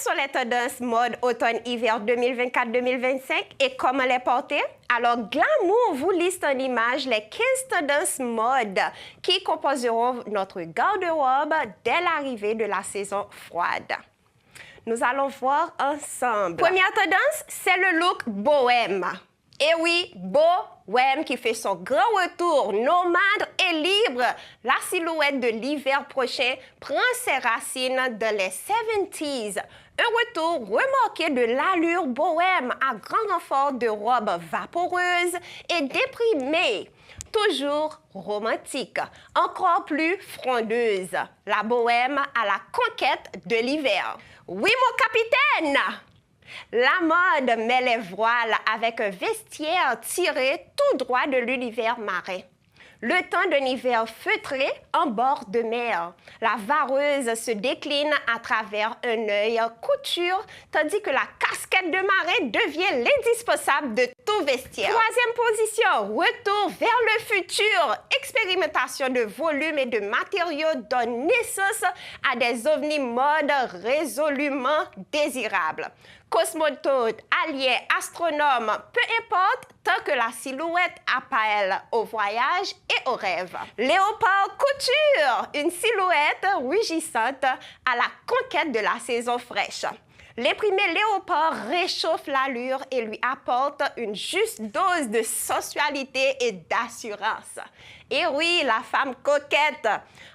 sont les tendances mode automne-hiver 2024-2025 et comment les porter? Alors, Glamour vous liste en images les 15 tendances mode qui composeront notre garde-robe dès l'arrivée de la saison froide. Nous allons voir ensemble. Première tendance, c'est le look bohème. Et oui, bohème qui fait son grand retour, nomade et libre. La silhouette de l'hiver prochain prend ses racines dans les 70s. Un retour remarqué de l'allure bohème à grand renfort de robes vaporeuses et déprimées. Toujours romantique, encore plus frondeuse. La bohème à la conquête de l'hiver. Oui, mon capitaine! La mode met les voiles avec un vestiaire tiré tout droit de l'univers marin. Le temps d'un hiver feutré en bord de mer. La vareuse se décline à travers un œil couture, tandis que la casquette de marin devient l'indispensable de tout vestiaire. Troisième position, retour vers le futur. Expérimentation de volume et de matériaux donne naissance à des ovnis mode résolument désirables. Cosmonautes, aliens, astronomes, peu importe, tant que la silhouette appelle au voyage et au rêve. Léopard couture, une silhouette rugissante à la conquête de la saison fraîche. L'imprimé léopard réchauffe l'allure et lui apporte une juste dose de sensualité et d'assurance. Et oui, la femme coquette.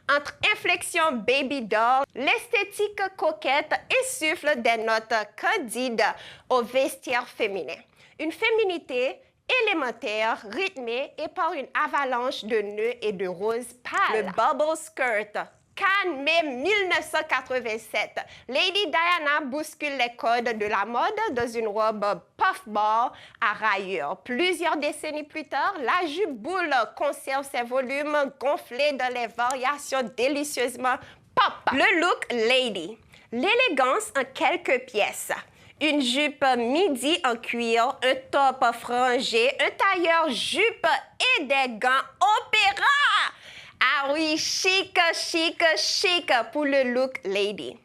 Entre inflexion baby doll, l'esthétique coquette insuffle des notes candides au vestiaire féminin. Une féminité élémentaire, rythmée et par une avalanche de nœuds et de roses pâles. Le bubble skirt. Cannes, mai 1987. Lady Diana bouscule les codes de la mode dans une robe puff-ball à rayures. Plusieurs décennies plus tard, la jupe boule conserve ses volumes gonflés dans les variations délicieusement pop. Le look lady. L'élégance en quelques pièces. Une jupe midi en cuir, un top frangé, un tailleur jupe et des gants opéra. Ah oui, chic, chic, chic pour le look lady.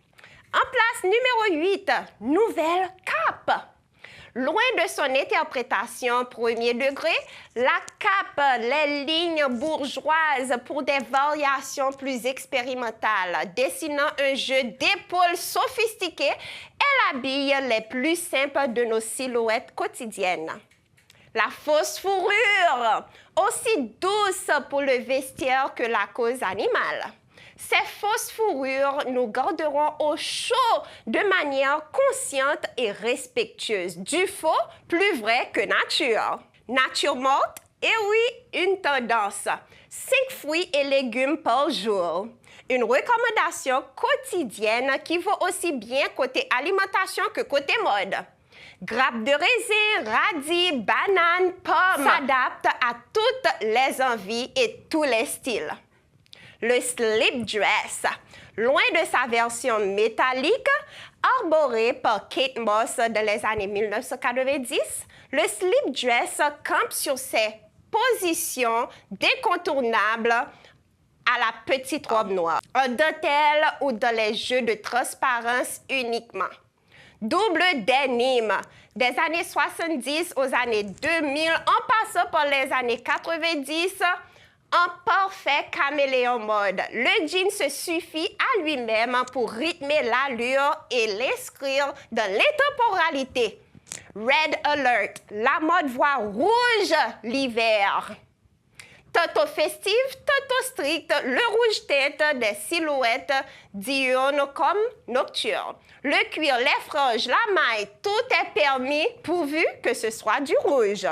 En place numéro 8, nouvelle cape. Loin de son interprétation premier degré, la cape, les lignes bourgeoises pour des variations plus expérimentales, dessinant un jeu d'épaules sophistiqué, elle habille les plus simples de nos silhouettes quotidiennes. La fausse fourrure, aussi douce pour le vestiaire que la cause animale. Ces fausses fourrures nous garderont au chaud de manière consciente et respectueuse. Du faux, plus vrai que nature. Nature morte, et oui, une tendance. 5 fruits et légumes par jour. Une recommandation quotidienne qui vaut aussi bien côté alimentation que côté mode. Grappes de raisin, radis, bananes, pommes s'adaptent à toutes les envies et tous les styles. Le slip dress, loin de sa version métallique, arborée par Kate Moss dans les années 1990, le slip dress campe sur ses positions décontournables à la petite robe noire, en dentelle ou dans les jeux de transparence uniquement. Double denim, des années 70 aux années 2000, en passant par les années 90, en parfait caméléon mode. Le jean se suffit à lui-même pour rythmer l'allure et l'inscrire dans l'intemporalité. Red alert, la mode voit rouge l'hiver. Tantôt festive, tantôt stricte, le rouge teinte des silhouettes diurnes comme nocturnes. Le cuir, les franges, la maille, tout est permis pourvu que ce soit du rouge.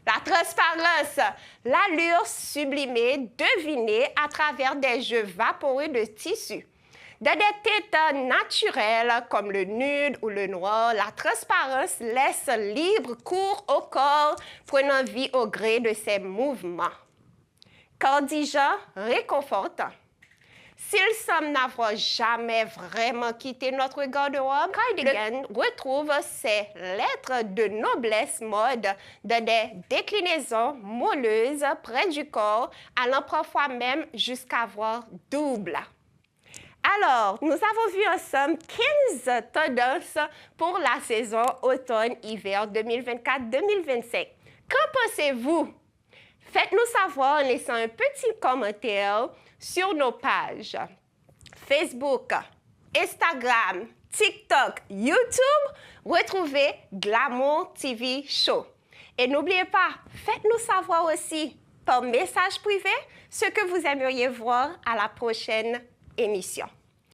La transparence, l'allure sublimée, devinée à travers des jeux vaporeux de tissu. Dans des teintes naturelles comme le nude ou le noir, la transparence laisse libre cours au corps, prenant vie au gré de ses mouvements. Cardigan réconfortant. S'il semble n'avoir jamais vraiment quitté notre garde-robe, Cardigan retrouve ses lettres de noblesse mode dans des déclinaisons moelleuses près du corps, allant parfois même jusqu'à voir double. Alors, nous avons vu ensemble 15 tendances pour la saison automne-hiver 2024-2025. Qu'en pensez-vous? Faites-nous savoir en laissant un petit commentaire sur nos pages Facebook, Instagram, TikTok, YouTube. Retrouvez Glamour TV Show. Et n'oubliez pas, faites-nous savoir aussi par message privé ce que vous aimeriez voir à la prochaine émission.